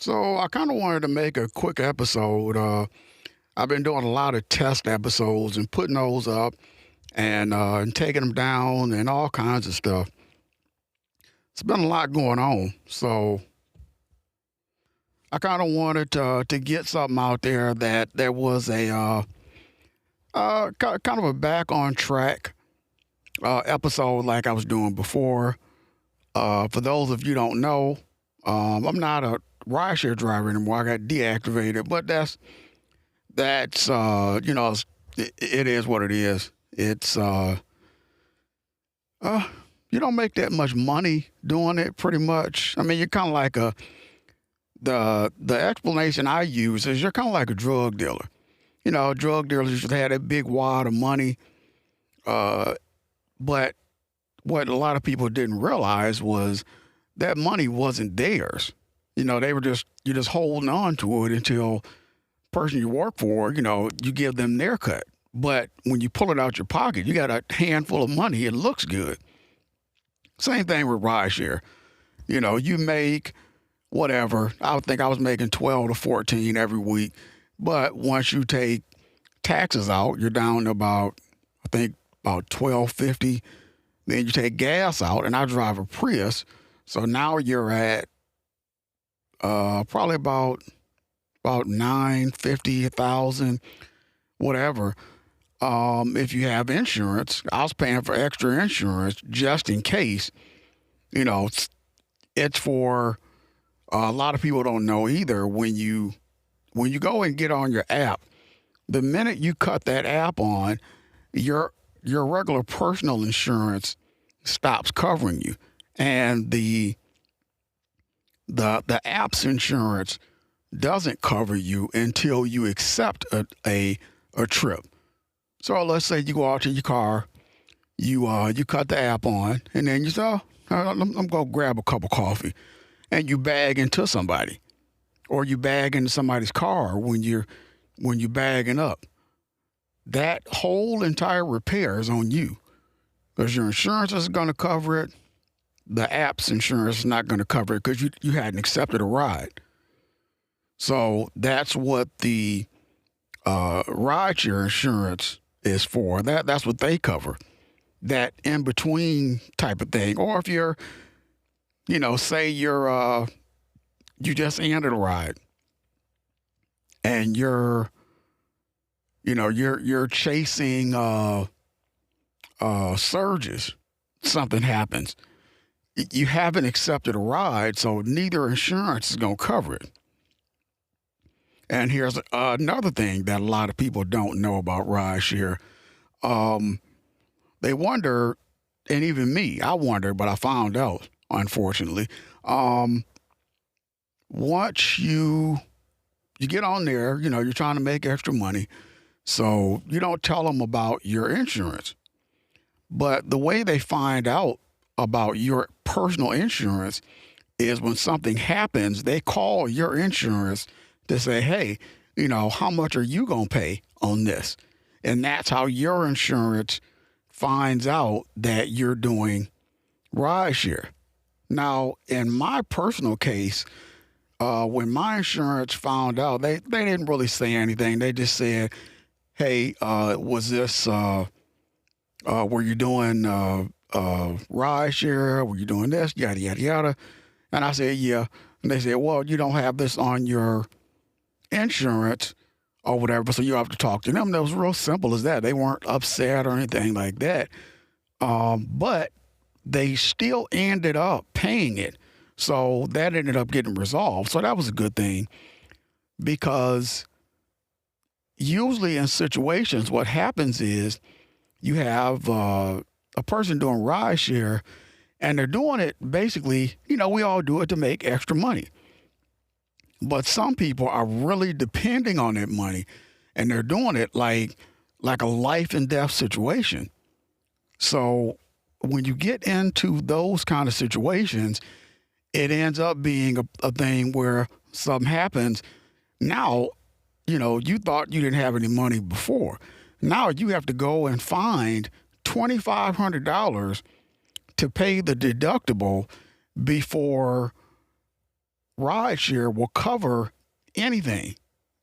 So I kind of wanted to make a quick episode. I've been doing a lot of test episodes and putting those up and taking them down and all kinds of stuff. It's been a lot going on, so I kind of wanted to get something out there that there was kind of a back on track episode like I was doing before. For those of you who don't know, I'm not a rideshare driver anymore. I got deactivated, but it is what it is. It's you don't make that much money doing it, pretty much. I mean, you're kind of like the explanation I use is you're kind of like a drug dealer. You know, drug dealers used to have that big wad of money, but what a lot of people didn't realize was that money wasn't theirs. You know, you're just holding on to it until the person you work for, you give them their cut. But when you pull it out your pocket, you got a handful of money. It looks good. Same thing with rideshare. You know, you make whatever. I would think I was making 12 to 14 every week. But once you take taxes out, you're down to about 12.50. Then you take gas out, and I drive a Prius, so now you're at probably about 950, 1,000, whatever. If you have insurance, I was paying for extra insurance just in case. You know, it's for a lot of people don't know either. When you go and get on your app, the minute you cut that app on, your regular personal insurance stops covering you, and the app's insurance doesn't cover you until you accept a trip. So let's say you go out to your car, you cut the app on, and then you say, oh, I'm going to grab a cup of coffee, and you bag into somebody, or you bag into somebody's car when you're bagging up. That whole entire repair is on you, because your insurance is going to cover it. The app's insurance is not going to cover it because you hadn't accepted a ride. So that's what the rideshare insurance is for. That's what they cover. That in between type of thing. Or if you're, say you just ended a ride and you're chasing surges. Something happens. You haven't accepted a ride, so neither insurance is going to cover it. And here's another thing that a lot of people don't know about rideshare. They wonder, and even me, I wondered, but I found out, unfortunately. Once you get on there, you're trying to make extra money, so you don't tell them about your insurance. But the way they find out about your personal insurance is when something happens, they call your insurance to say, hey, how much are you going to pay on this? And that's how your insurance finds out that you're doing rideshare. Now, in my personal case, when my insurance found out, they didn't really say anything. They just said, hey, was this, were you doing rideshare? Were you doing this? Yada, yada, yada. And I said, yeah. And they said, well, you don't have this on your insurance or whatever, so you have to talk to them. That was real simple as that. They weren't upset or anything like that. But they still ended up paying it. So that ended up getting resolved. So that was a good thing, because usually in situations, what happens is you have a person doing rideshare, and they're doing it basically, we all do it to make extra money. But some people are really depending on that money, and they're doing it like a life and death situation. So when you get into those kind of situations, it ends up being a thing where something happens. Now, you thought you didn't have any money before. Now you have to go and find $2,500 to pay the deductible before rideshare will cover anything.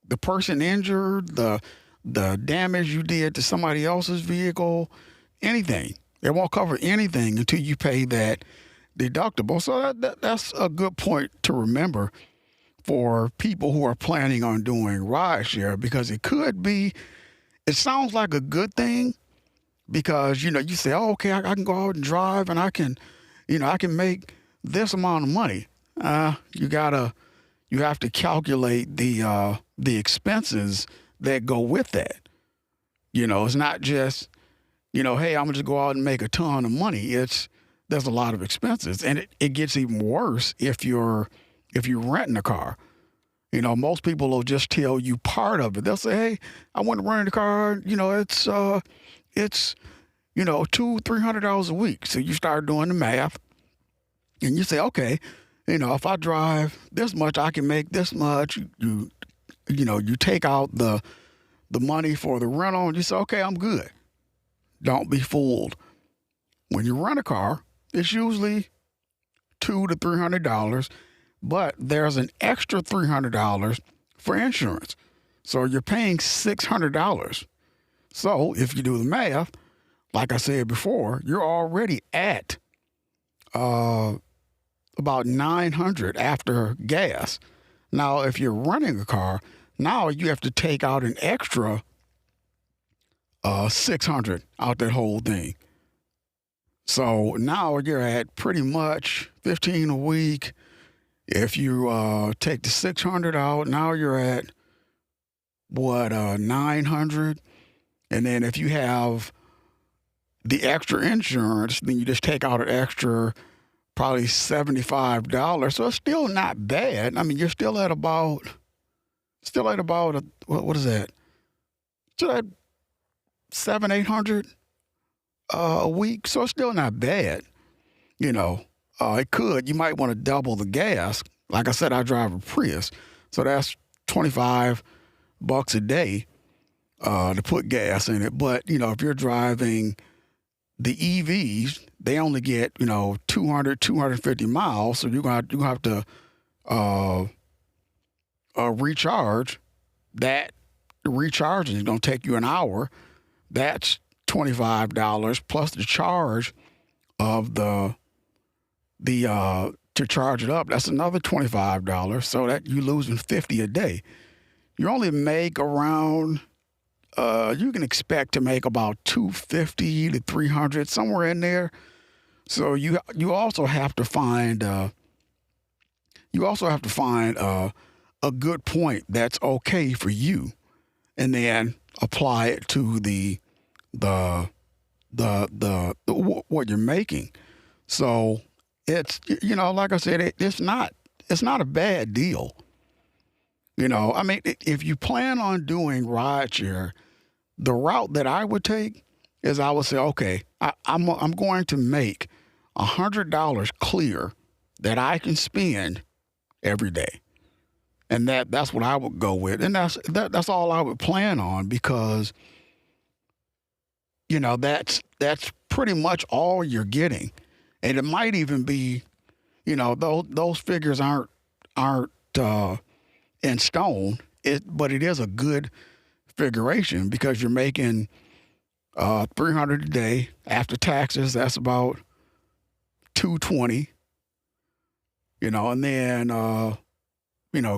The person injured, the damage you did to somebody else's vehicle, anything. It won't cover anything until you pay that deductible. So that's a good point to remember for people who are planning on doing rideshare, because it sounds like a good thing because, you say, oh, okay, I can go out and drive and I can make this amount of money. You have to calculate the expenses that go with that. It's not just, hey, I'm gonna just go out and make a ton of money. There's a lot of expenses, and it gets even worse if you're renting a car. Most people will just tell you part of it. They'll say, hey, I want to rent a car. It's $200-300 a week. So you start doing the math, and you say, okay, if I drive this much, I can make this much. You take out the money for the rental, and you say, okay, I'm good. Don't be fooled. When you rent a car, it's usually $200 to $300, but there's an extra $300 for insurance. So you're paying $600. So if you do the math, like I said before, you're already at about $900 after gas. Now, if you're renting a car, now you have to take out an extra $600 out that whole thing. So now you're at pretty much $15 a week. If you take the $600 out, now you're at $900. And then if you have the extra insurance, then you just take out an extra probably $75. So it's still not bad. I mean, you're still at about what is that? Still at $700-800 a week. So it's still not bad. You might want to double the gas. Like I said, I drive a Prius, so that's $25 a day to put gas in it. But if you're driving the EVs, they only get 250 miles, so you have to recharge. That recharging is going to take you an hour. That's $25 plus the charge of the to charge it up. That's another $25. So that you're losing $50 a day. You only make around. You can expect to make about $250 to $300, somewhere in there. So you also have to find a good point that's okay for you, and then apply it to the what you're making. So it's like I said, it's not a bad deal. I mean, if you plan on doing rideshare, the route that I would take is I would say, okay, I'm going to make $100 clear that I can spend every day, and that's what I would go with, and that's all I would plan on, because that's pretty much all you're getting, and it might even be, those figures aren't in stone, but it is a good figuration, because you're making $300 a day after taxes. That's about $220. And then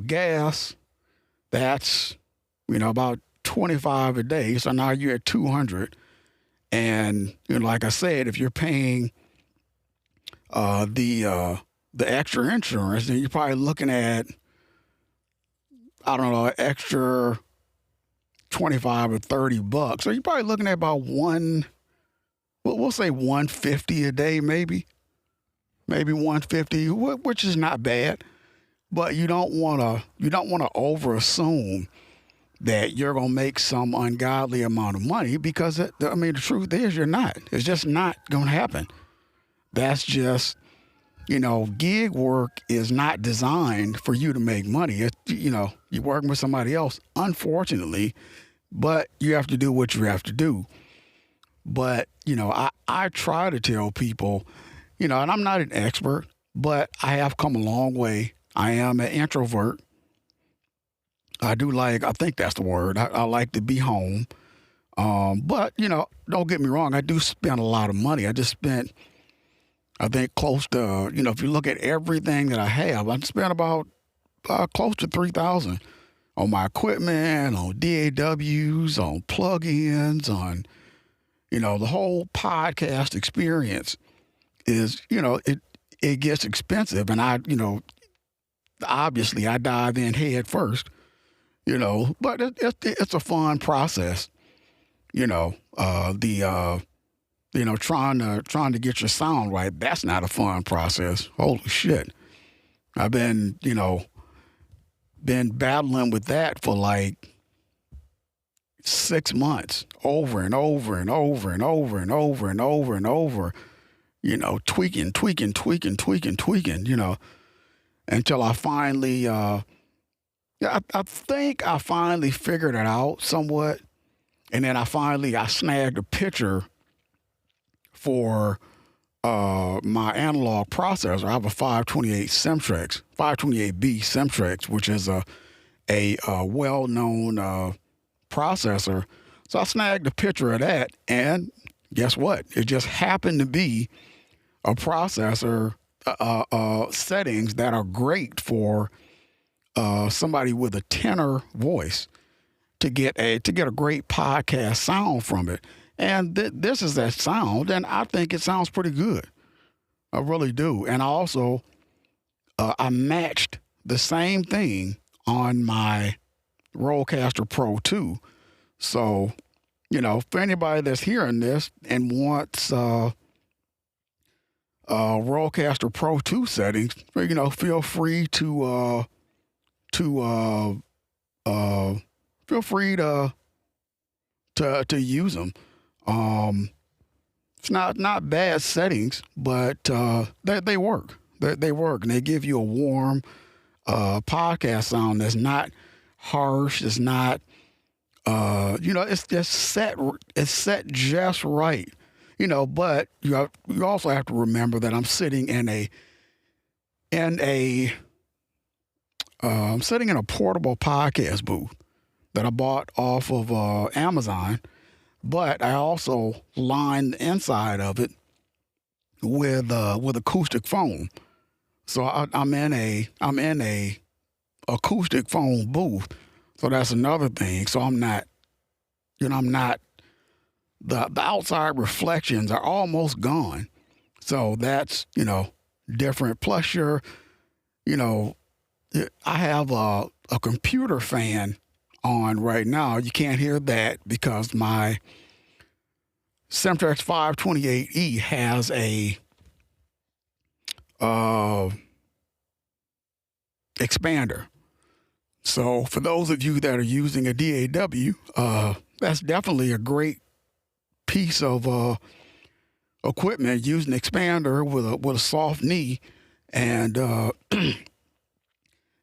gas. That's about $25 a day. So now you're at $200, and like I said, if you're paying the extra insurance, then you're probably looking at, I don't know, extra $25 or $30. So you're probably looking at about we'll say $150 a day, maybe $150, which is not bad. But you don't want to over assume that you're gonna make some ungodly amount of money, because the truth is you're not. It's just not gonna happen. That's just, gig work is not designed for you to make money. You're working with somebody else, unfortunately, but you have to do what you have to do. But, I try to tell people, and I'm not an expert, but I have come a long way I am an introvert. I think that's the word. I like to be home. But, don't get me wrong. I do spend a lot of money. I just spent, I think, close to, if you look at everything that I have, I spent about close to 3,000 on my equipment, on DAWs, on plugins, on, the whole podcast experience is, it gets expensive. And obviously I dive in head first, but it's a fun process, trying to get your sound right. That's not a fun process. Holy shit. I've been battling with that for like 6 months, over and over and over and over and over and over and over, tweaking, until I finally, I think I finally figured it out somewhat. And then I snagged a picture for my analog processor. I have a 528 Semtrex, 528B Semtrex, which is a well-known processor. So I snagged a picture of that, and guess what? It just happened to be a processor settings that are great for somebody with a tenor voice to get a great podcast sound from it. And this is that sound, and I think it sounds pretty good. I really do. And I also I matched the same thing on my Rodecaster Pro 2. So, for anybody that's hearing this and wants Rodecaster Pro 2 settings, feel free to use them. It's not bad settings, but they work. They work, and they give you a warm podcast sound that's not harsh. It's not, it's just set. It's set just right. But you also have to remember that I'm sitting in a portable podcast booth that I bought off of Amazon, but I also lined the inside of it with acoustic foam. So I'm in a acoustic foam booth. So that's another thing. So I'm not the outside reflections are almost gone. So that's different. Plus I have a computer fan on right now. You can't hear that because my Semtrex 528E has a expander. So for those of you that are using a DAW, that's definitely a great piece of equipment, using an expander with a soft knee, and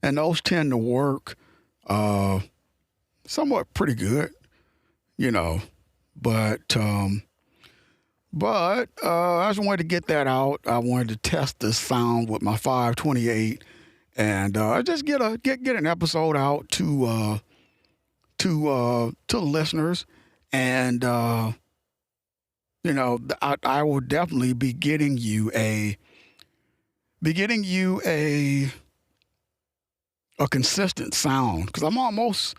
and those tend to work somewhat pretty good, But I just wanted to get that out. I wanted to test this sound with my 528, and just get an episode out to the listeners, and I will definitely be getting you a consistent sound, because I'm almost.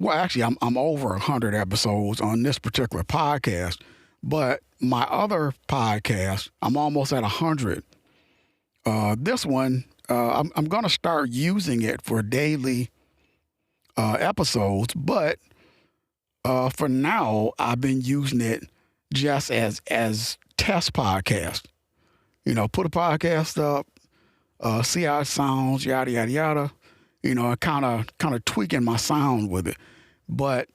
Well, actually, I'm over 100 episodes on this particular podcast, but my other podcast, I'm almost at 100. This one, I'm going to start using it for daily episodes, but for now, I've been using it just as test podcast. Put a podcast up, see how it sounds, yada yada yada. Kind of tweaking my sound with it. But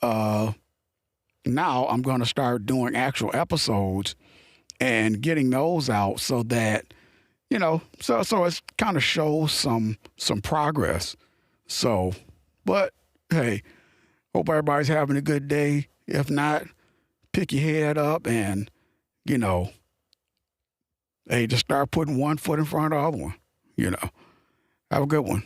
now I'm going to start doing actual episodes and getting those out, so that so it kind of shows some progress. So, but hey, hope everybody's having a good day. If not, pick your head up and hey, just start putting one foot in front of the other one. you know. Have a good one.